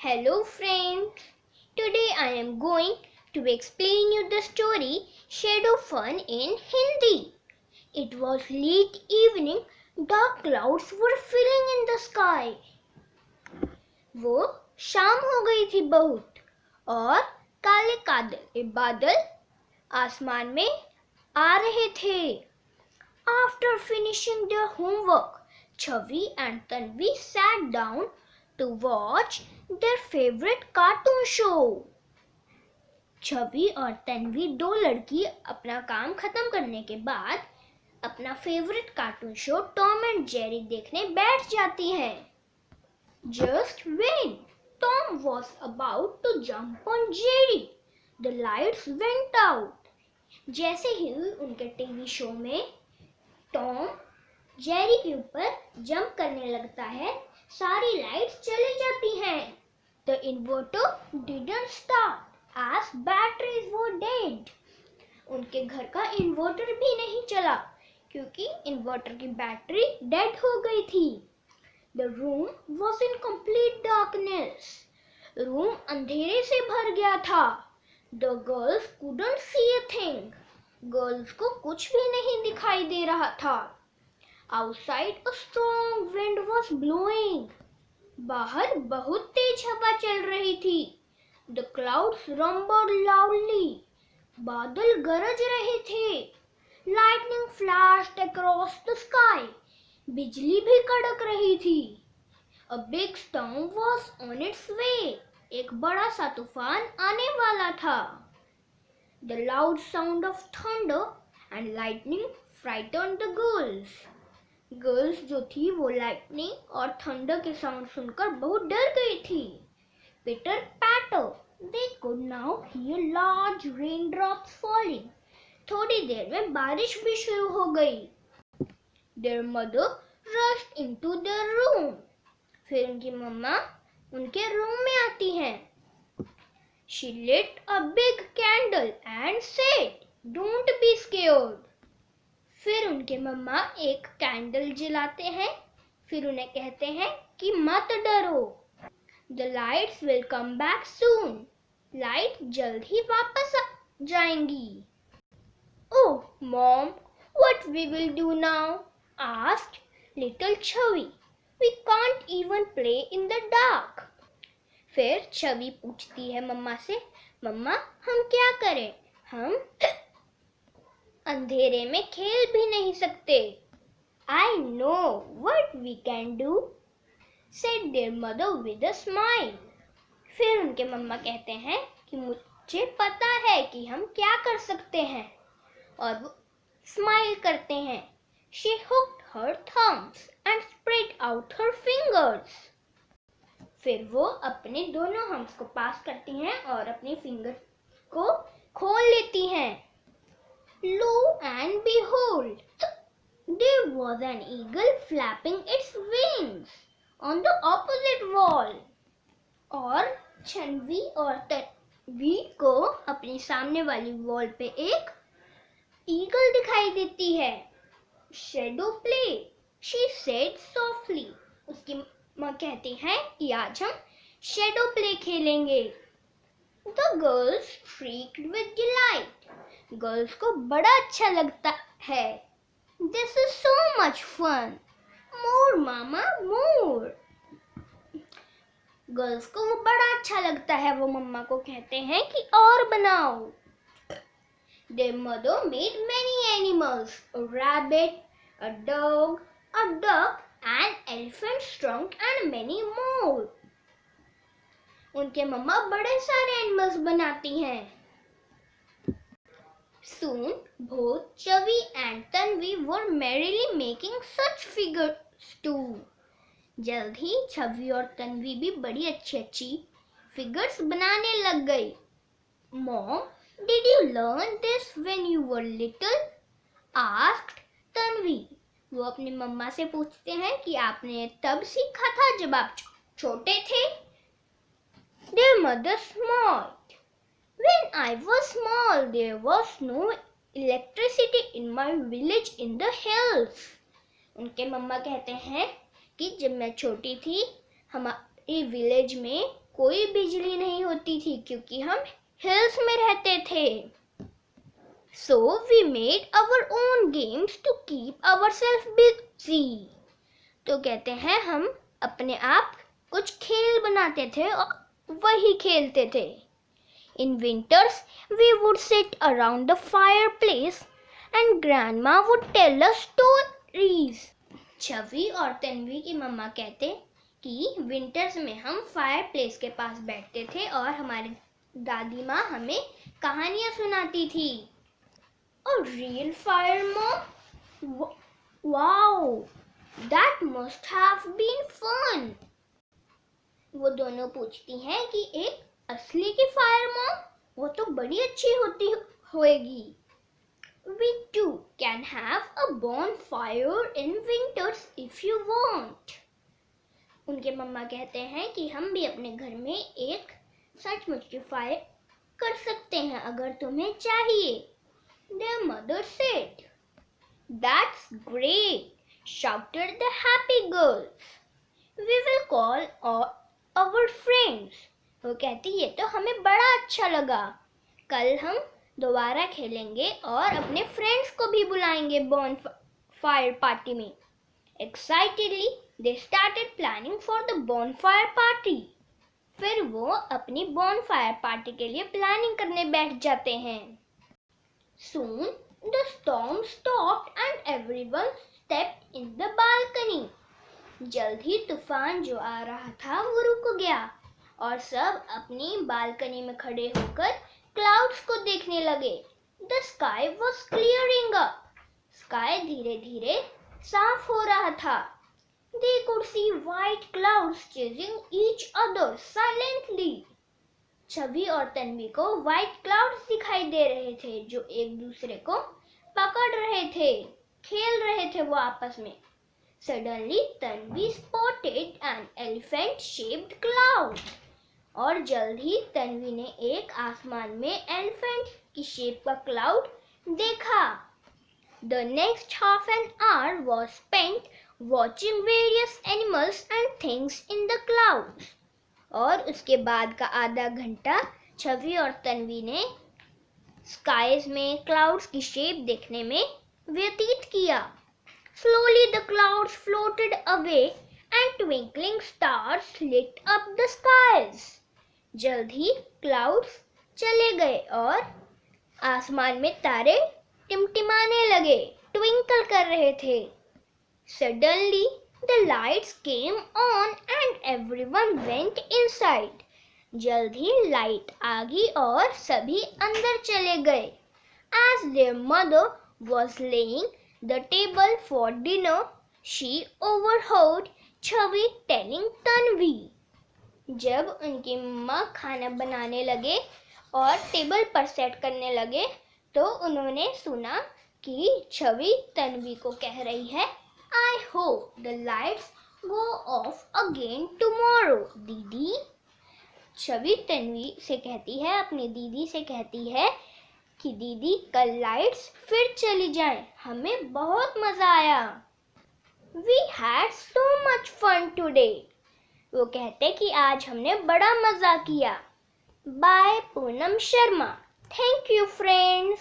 Hello friends, today I am going to explain you the story Shadow Fun in Hindi. It was late evening, dark clouds were filling in the sky. वो शाम हो गई थी बहुत और काले काले बादल आसमान में आ रहे थे. After finishing their homework, Chavi and Tanvi sat down to watch their favorite cartoon show. छवि और तन्वी दो लड़की अपना काम खत्म करने के बाद अपना favourite cartoon show Tom and Jerry देखने बैठ जाती हैं. Just when Tom was about to jump on Jerry, the lights went out. जैसे ही उनके टीवी शो में टॉम जेरी के ऊपर जंप करने लगता है, सारी लाइट्स चली जाती हैं. The inverter didn't start as batteries were dead. उनके घर का इन्वर्टर भी नहीं चला क्योंकि इन्वर्टर की बैटरी डेड हो गई थी. The room was in complete darkness. Room अंधेरे से भर गया था. The girls couldn't see a thing. Girls को कुछ भी नहीं दिखाई दे रहा था. Outside a strong wind was blowing. बाहर बहुत तेज हवा चल रही थी. The clouds rumbled loudly. बादल गरज रहे थे. Lightning flashed across the sky. बिजली भी कड़क रही थी. A big storm was on its way. एक बड़ा सा तूफान आने वाला था. The loud sound of thunder and lightning frightened the girls. Girls जो थी वो लाइटनिंग और थंडर के साउंड सुनकर बहुत डर गई थी. Pitter patter. They could now hear large raindrops falling. थोड़ी देर में बारिश भी शुरू हो गई. Their mother rushed into their room. फिर उनकी मम्मा उनके रूम में आती हैं. She lit a big candle and said, "Don't be scared." फिर उनके मम्मा एक कैंडल जलाते हैं. फिर उन्हें कहते हैं कि मत डरो. The lights will come back soon. Light जल्द ही वापस आ जाएंगी. Oh, Mom, what we will do now? asked little Chavi. We can't even play in the dark. फिर छवि पूछती है मम्मा से, मम्मा हम क्या करें? हम अंधेरे में खेल भी नहीं सकते. I know what we can do, said their mother with a smile. फिर उनके मम्मा कहते हैं कि मुझे पता है कि हम क्या कर सकते हैं, और वो स्माइल करते हैं. She hooked her thumbs and spread out her fingers. फिर वो अपने दोनों हम्स को पास करती हैं और अपनी फिंगर को खोल लेती हैं. Lo and behold, there was an eagle flapping its wings on the opposite wall. और छनवी और तन्वी को अपने सामने वाली वॉल पे एक ईगल दिखाई देती है. Shadow play, she said softly. उसकी माँ कहती हैं कि आज हम शेडो प्ले खेलेंगे. The girls shrieked with delight. Girls को बड़ा अच्छा लगता है. This is so much fun. More mama, more. Girls को वो बड़ा अच्छा लगता है. वो मम्मा को कहते हैं कि और बनाओ. Their mother made many animals. A rabbit, a dog, a duck, an elephant's trunk and many more. उनके मम्मा बड़े सारे एनिमल्स बनाती हैं. Soon both Chavi and Tanvi were merrily making such figures too. जल्द ही छवि और तन्वी भी बड़ी अच्छी फिगर्स बनाने लग गई. Mom, did you learn this when you were little? asked Tanvi. वो अपनी मम्मा से पूछते हैं कि आपने तब सीखा था जब आप छोटे थे. Their mother smiled. When I was small, there was no electricity in my village in the hills. उनके मम्मा कहते हैं कि जब मैं छोटी थी हमारे विलेज में कोई बिजली नहीं होती थी क्योंकि हम हिल्स में रहते थे। So we made our own games to keep ourselves busy. तो कहते हैं हम अपने आप कुछ खेल बनाते थे और वही खेलते थे। In winters we would sit around the fireplace and grandma would tell us stories. छवि और तन्वी की मम्मा कहते कि विंटर्स में हम फायरप्लेस के पास बैठते थे और हमारी दादी माँ हमें कहानियाँ सुनाती थी। A real fire, Mom? Wow, that must have been fun. वो दोनों पूछती हैं कि एक असली की फायर मॉम, वो तो बड़ी अच्छी होती होएगी। We too can have a bonfire in winters if you want. उनके मम्मा कहते हैं कि हम भी अपने घर में एक सचमुच की फायर कर सकते हैं अगर तुम्हें चाहिए। Their mother said. That's great, shouted the happy girls. We will call our friends. वो कहती ये तो हमें बड़ा अच्छा लगा, कल हम दोबारा खेलेंगे और अपने फ्रेंड्स को भी बुलाएंगे bonfire पार्टी में। Excitedly, they started planning for the bonfire party. फिर वो अपनी bonfire पार्टी के लिए प्लानिंग करने बैठ जाते हैं। Soon the storm stopped and everyone stepped in the balcony. जल्द ही तूफान जो आ रहा था वो रुक गया और सब अपनी बालकनी में खड़े होकर क्लाउड्स को देखने लगे। The sky was clearing up. Sky धीरे धीरे साफ हो रहा था। They could see white clouds chasing each other silently. छवि और तन्वी को व्हाइट क्लाउड्स दिखाई दे रहे थे जो एक दूसरे को पकड़ रहे थे, खेल रहे थे वो आपस में। Suddenly Tanvi spotted an elephant-shaped cloud. और जल्द ही तन्वी ने एक आसमान में एलिफेंट की शेप का क्लाउड देखा। The next half an hour was spent watching various animals and things in the clouds. और उसके बाद का आधा घंटा छवि और तन्वी ने स्काइज में क्लाउड्स की शेप देखने में व्यतीत किया। Slowly the clouds floated away and twinkling stars lit up the skies. जल्द ही क्लाउड्स चले गए और आसमान में तारे टिमटिमाने लगे, ट्विंकल कर रहे थे। Suddenly the lights came on and everyone went inside. जल्द ही लाइट आ गई और सभी अंदर चले गए। As their mother was laying the table for dinner, she overheard Chavi telling Tanvi. जब उनकी मम्मा खाना बनाने लगे और टेबल पर सेट करने लगे तो उन्होंने सुना कि छवि तन्वी को कह रही है, I hope the lights go off again tomorrow, दीदी। छवि तन्वी से कहती है, अपनी दीदी से कहती है कि दीदी कल लाइट्स फिर चली जाएं, हमें बहुत मजा आया। We had so much fun today. वो कहते कि आज हमने बड़ा मजा किया। By Poonam Sharma. Thank you friends.